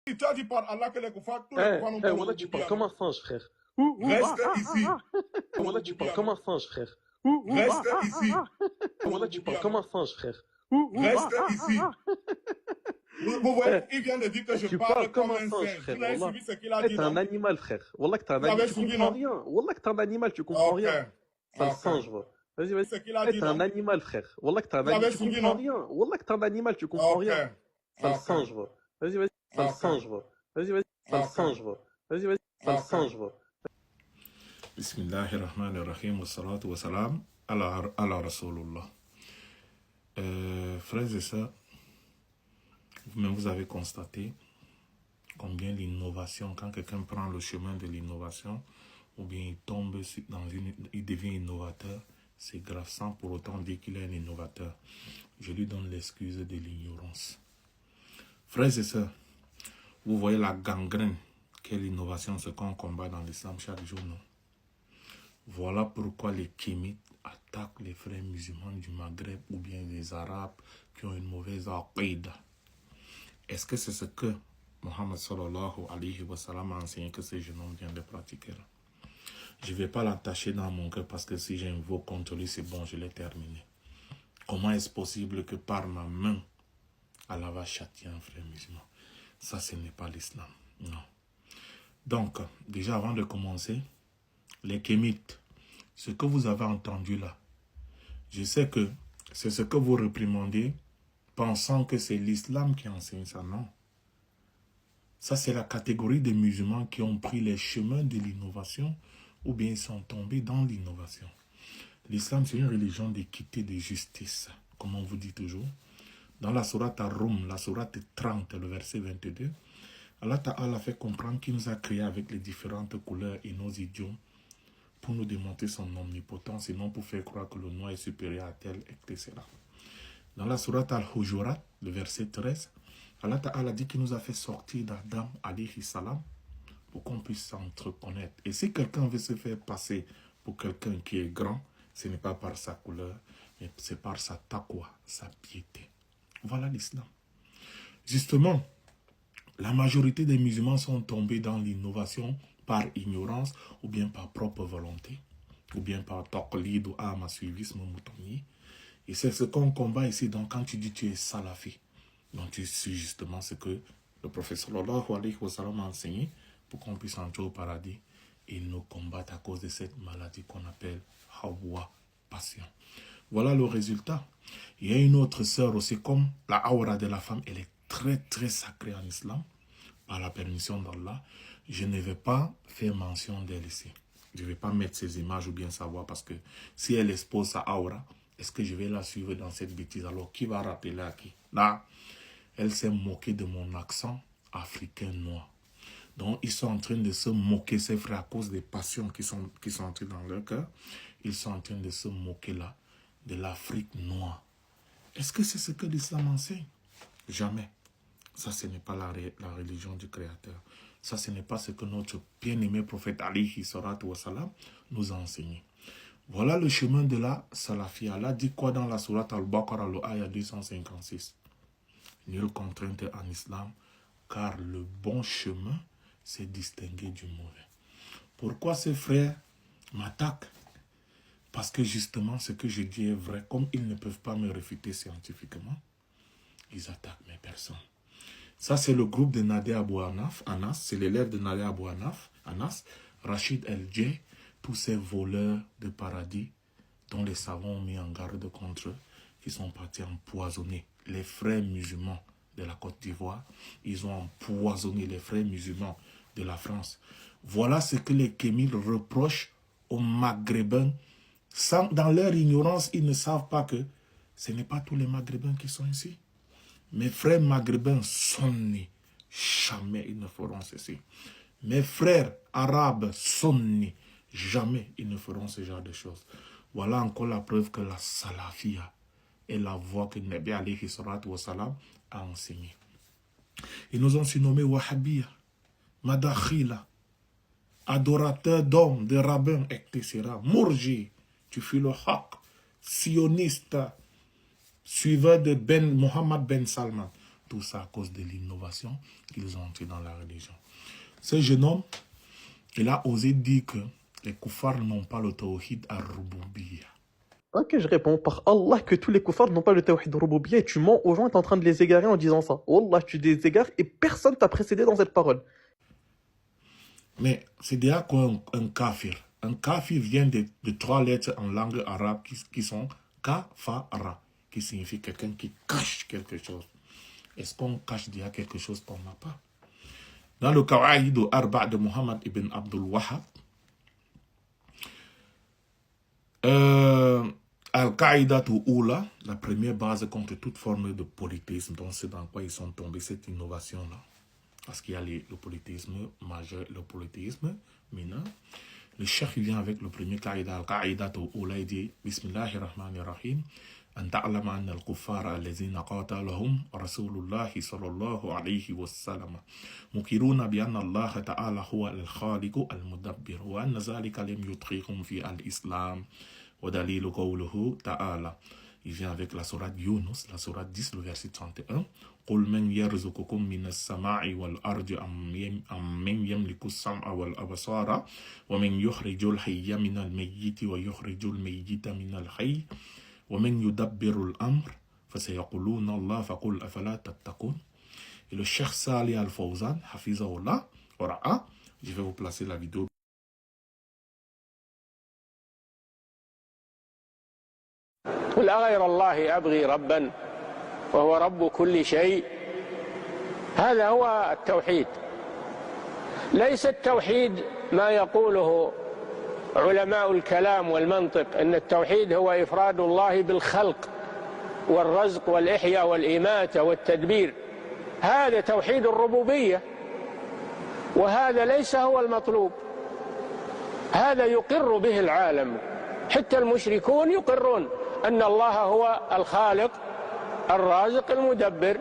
Tu as dit par Allah que les koufars, tous les koufars n'ont pas Voilà, tu parles comme un singe, frère. Reste ici. Voilà, tu parles comme un singe, frère. Reste ici. Voilà, tu parles comme un singe, frère. Reste ici. Vous voyez, il vient de dire que je Tu parle parles comme comme un un singe, singe. frère. Vous avez Wallah. suivi ce qu'il a dit, T'es un non? animal, frère. Wallah que t'es un Vous avez animal. Tu suivi, comprends non? rien. Wallah que t'es un animal, tu comprends Ok. rien. Sale Ok. singe, va. Vas-y, vas-y. Ce qu'il a dit, T'es un non? animal, frère. Wallah que t'es un Vous animal. avez Tu suivi, comprends non? rien. Wallah que t'es un animal, tu comprends Ok. rien. Sale Ok. singe, va. Vas-y, vas-y. Sale Ok. singe, va. Vas-y, vas-y. Sale Ok. singe, va. Vas-y, vas-y. Sale Ok. singe, va. Bismillahirrahmanirrahim. Wassalatu wassalam ala Rasulullah. Frères et sœurs, vous-même vous avez constaté combien l'innovation, quand quelqu'un prend le chemin de l'innovation, ou bien il tombe dans il devient innovateur, c'est grave sans pour autant dire qu'il est un innovateur. Je lui donne l'excuse de l'ignorance. Frères et sœurs, vous voyez la gangrène qu'est l'innovation, ce qu'on combat dans l'islam chaque jour, non? Voilà pourquoi les kémites attaquent les frères musulmans du Maghreb ou bien les Arabes qui ont une mauvaise aqidah. Est-ce que c'est ce que Mohammed sallallahu alayhi wa sallam a enseigné que ces jeunes hommes viennent de pratiquer? Je ne vais pas l'attacher dans mon cœur parce que si j'invoque contre lui, c'est bon, je l'ai terminé. Comment est-ce possible que par ma main, Allah va châtier un frère musulman? Ça, ce n'est pas l'islam. Non. Donc, déjà avant de commencer, les kémites, ce que vous avez entendu là, je sais que c'est ce que vous réprimandez, pensant que c'est l'islam qui enseigne ça. Non. Ça, c'est la catégorie des musulmans qui ont pris les chemins de l'innovation ou bien ils sont tombés dans l'innovation. L'islam, c'est une religion d'équité, de justice, comme on vous dit toujours. Dans la sourate Ar-Rum, la sourate 30, le verset 22, Allah Ta'ala fait comprendre qu'il nous a créés avec les différentes couleurs et nos idiomes pour nous démontrer son omnipotence et non pour faire croire que le noir est supérieur à tel, etc. Dans la sourate Al-Hujurat, le verset 13, Allah Ta'ala dit qu'il nous a fait sortir d'Adam alayhi salam pour qu'on puisse s'entreconnaître. Et si quelqu'un veut se faire passer pour quelqu'un qui est grand, ce n'est pas par sa couleur, mais c'est par sa taqwa, sa piété. Voilà l'islam. Justement, la majorité des musulmans sont tombés dans l'innovation par ignorance ou bien par propre volonté, ou bien par taqlid ou suivisme moutonnier. Et c'est ce qu'on combat ici. Donc quand tu dis tu es salafi, donc tu suis justement ce que le prophète sallallahu alayhi wa sallam a enseigné pour qu'on puisse entrer au paradis. Ils nous combattent à cause de cette maladie qu'on appelle Hawa, passion. Voilà le résultat. Il y a une autre sœur aussi, comme la aura de la femme, elle est très très sacrée en islam, par la permission d'Allah. Je ne vais pas faire mention d'elle ici. Je ne vais pas mettre ses images ou bien savoir, parce que si elle expose sa aura, est-ce que je vais la suivre dans cette bêtise? Alors qui va rappeler à qui? Là, elle s'est moquée de mon accent africain noir. Donc, ils sont en train de se moquer, ces frères, à cause des passions qui sont entrées dans leur cœur. Ils sont en train de se moquer là, de l'Afrique noire. Est-ce que c'est ce que l'islam enseigne? Jamais. Ça, ce n'est pas la religion du Créateur. Ça, ce n'est pas ce que notre bien-aimé prophète alayhi salatu wa salam nous a enseigné. Voilà le chemin de la salafia. Allah dit quoi dans la sourate Al-Baqarah, le ayah 256? Nulle contrainte en islam, car le bon chemin, c'est distinguer du mauvais. Pourquoi ces frères m'attaquent? Parce que justement, ce que je dis est vrai. Comme ils ne peuvent pas me réfuter scientifiquement, ils attaquent mes personnes. Ça, c'est le groupe de Nader Abou Anas. C'est l'élève de Nader Abou Anas, Rachid El-Djei, tous ces voleurs de paradis dont les savants ont mis en garde contre eux, qui sont partis empoisonner les frères musulmans de la Côte d'Ivoire. Ils ont empoisonné les frères musulmans de la France. Voilà ce que les kémites reprochent aux Maghrébins. Dans leur ignorance, ils ne savent pas que ce n'est pas tous les Maghrébins qui sont ici. Mes frères maghrébins sont nés. Jamais ils ne feront ceci. Mes frères arabes sont nés. Jamais ils ne feront ce genre de choses. Voilà encore la preuve que la salafia est la voie que Nabi alayhi salatu wa salam a enseignée. Ils nous ont surnommé Wahhabiyya, Madakhila, adorateurs d'hommes, de rabbins, etc. Mourji, tu fais le haq, sioniste, suiveur de Mohammed Ben Salman. tout ça à cause de l'innovation qu'ils ont entrée dans la religion. Ce jeune homme, il a osé dire que les koufars n'ont pas le tawhid ar-rububiyya. Ok, je réponds par Allah que tous les koufars n'ont pas le tawhid rububiyya et tu mens aux gens et t'es en train de les égarer en disant ça. Wallah, tu les égares et personne t'a précédé dans cette parole. Mais c'est déjà quoi un kafir? Un kafir vient de 3 lettres en langue arabe qui sont kafara, qui signifie quelqu'un qui cache quelque chose. Est-ce qu'on cache déjà quelque chose qu'on n'a pas? Dans le Qawaïd al-Arba' de Muhammad ibn Abdul Wahhab, Al-Qaïda Oula, la première base contre toute forme de polythéisme, donc c'est dans quoi ils sont tombés, cette innovation-là. Parce qu'il y a le polythéisme majeur, le polythéisme mineur. Le cheikh vient avec le premier Qaïda, Al-Qaïda Oula, il dit Bismillahirrahmanirrahim. أن تعلم أن الكفار الذين قاتلهم رسول الله صلى الله عليه وسلم مقرون بأن الله تعالى هو الخالق المدبر وأن ذلك لم يدخلهم في الإسلام ودليل قوله تعالى. Il vient avec la sourate Yunus, la sourate 10, le verset 31. قل من يرزقكم من السماء والأرض أم من يملك السمع والأبصار ومن يخرج الحي من الميت ويخرج الميت من الحي ومن يدبر الأمر فسيقولون الله فقل أفلا تتقون. Et le Cheikh Salih Al-Fawzan, Hafizahullah, Ora'a, je vais vous placer la vidéo. قل أغير الله أبغي ربا وهو رب كل شيء. هذا هو التوحيد. ليس التوحيد ما يقوله علماء الكلام والمنطق أن التوحيد هو إفراد الله بالخلق والرزق والإحياء والإماتة والتدبير. هذا توحيد الربوبية وهذا ليس هو المطلوب. هذا يقر به العالم، حتى المشركون يقرون أن الله هو الخالق الرازق المدبر.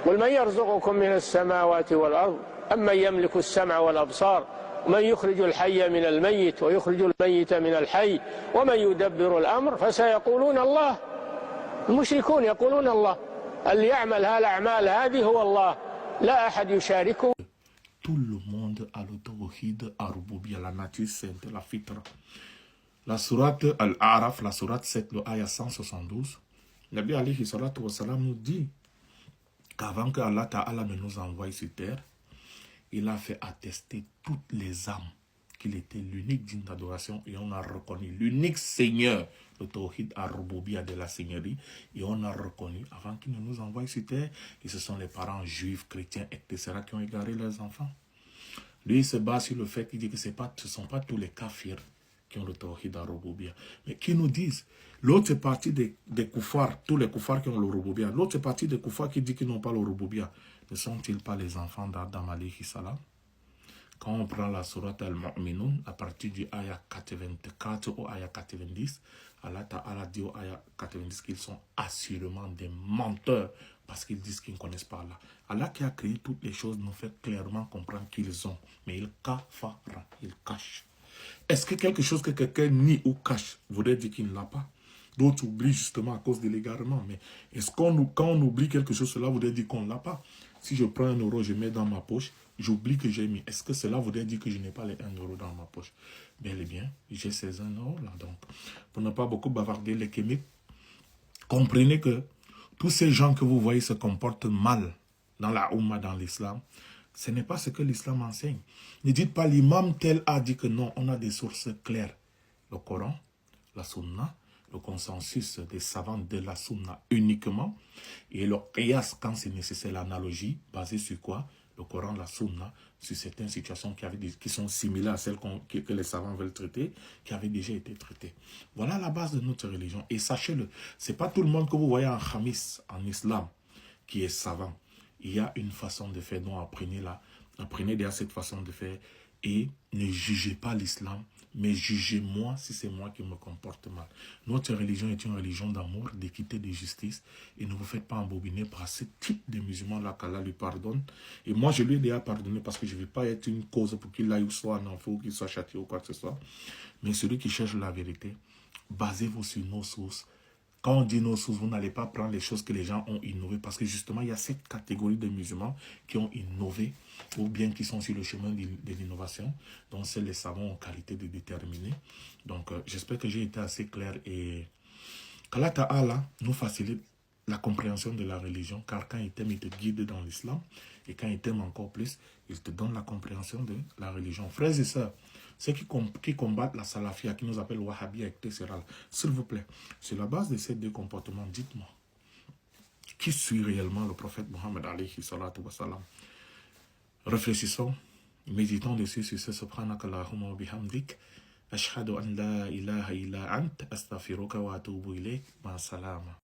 قل من يرزقكم من السماوات والأرض أمن يملك السمع والأبصار ومن يخرج الحي من الميت ويخرج الميت من الحي ومن يدبر الأمر فسيقولون الله. المشركون يقولون الله، اللي يعمل هالأعمال هذه هو الله، لا أحد يشاركه. Tout le monde a le tawhid ar-rububiyya, la nature sainte, la fitra. La sourate Al-A'raf, la sourate 7, le ayah 172, Nabi alayhi salatu wa salam nous dit qu'avant que Allah Ta'ala ne nous envoie sur terre, il a fait attester toutes les âmes qu'il était l'unique digne d'adoration et on a reconnu l'unique Seigneur, le Tawhid ar-Rububiyya de la Seigneurie, et on a reconnu avant qu'il ne nous envoie sur terre que ce sont les parents juifs, chrétiens, etc. qui ont égaré leurs enfants. Lui, il se base sur le fait qu'il dit que ce ne sont pas tous les kafirs qui ont le Tawhid ar-Rububiyya, mais qui nous disent, l'autre c'est parti des koufars, tous les koufars qui ont le Rububiyya, l'autre c'est parti des koufars qui disent qu'ils n'ont pas le Rububiyya. Ne sont-ils pas les enfants d'Adam alayhi salam? Quand on prend la sourate Al-Mu'minun, à partir du ayah 84 au ayah 90, Allah Ta'ala dit au ayah 90 qu'ils sont assurément des menteurs parce qu'ils disent qu'ils ne connaissent pas Allah. Allah qui a créé toutes les choses nous fait clairement comprendre qu'ils ont, mais ils kafara, ils cachent. Est-ce que quelque chose que quelqu'un nie ou cache voudrait dire qu'il ne l'a pas? D'autres oublient justement à cause de l'égarement. Mais est-ce quand on oublie quelque chose, cela voudrait dire qu'on ne l'a pas? Si je prends 1 euro, je mets dans ma poche, j'oublie que j'ai mis. Est-ce que cela voudrait dire que je n'ai pas les 1 euro dans ma poche? Bel et bien, j'ai ces 1 euro là. Donc, pour ne pas beaucoup bavarder les kémiques, comprenez que tous ces gens que vous voyez se comportent mal dans la Oumma, dans l'islam. Ce n'est pas ce que l'islam enseigne. Ne dites pas l'imam tel a dit que non, on a des sources claires. Le Coran, la Sunna, le consensus des savants de la Sunna uniquement, et le qiyas quand c'est nécessaire, l'analogie, basée sur quoi? Le Coran, la Sunna, sur certaines situations qui sont similaires à celles que les savants veulent traiter, qui avaient déjà été traitées. Voilà la base de notre religion. Et sachez-le, ce n'est pas tout le monde que vous voyez en khamis, en islam, qui est savant. Il y a une façon de faire, donc apprenez déjà cette façon de faire et ne jugez pas l'islam, mais jugez-moi si c'est moi qui me comporte mal. Notre religion est une religion d'amour, d'équité, de justice et ne vous faites pas embobiner par ce type de musulman-là qu'Allah lui pardonne. Et moi, je lui ai déjà pardonné parce que je ne vais pas être une cause pour qu'il aille soit en enfer ou qu'il soit châtié ou quoi que ce soit. Mais celui qui cherche la vérité, basez-vous sur nos sources. Quand on dit nos sources, vous n'allez pas prendre les choses que les gens ont innové, parce que justement, il y a cette catégorie de musulmans qui ont innové, ou bien qui sont sur le chemin de l'innovation, donc c'est les savants en qualité de déterminer. Donc, j'espère que j'ai été assez clair, et qu'Allah Ta'ala nous facilite la compréhension de la religion, car quand il t'aime, il te guide dans l'islam, et quand il t'aime encore plus, il te donne la compréhension de la religion. Frères et sœurs, ceux qui combattent la salafia, qui nous appellent wahhabia, etc., s'il vous plaît, sur la base de ces deux comportements, dites-moi, qui suit réellement le prophète Mohammed alayhi salatu wa salam? Réfléchissons, méditons dessus sur ce subhanakallahumma wa bihamdik, ashhadu an la ilaha illa ant, astaghfiruka wa atubu ilayk, ma salama.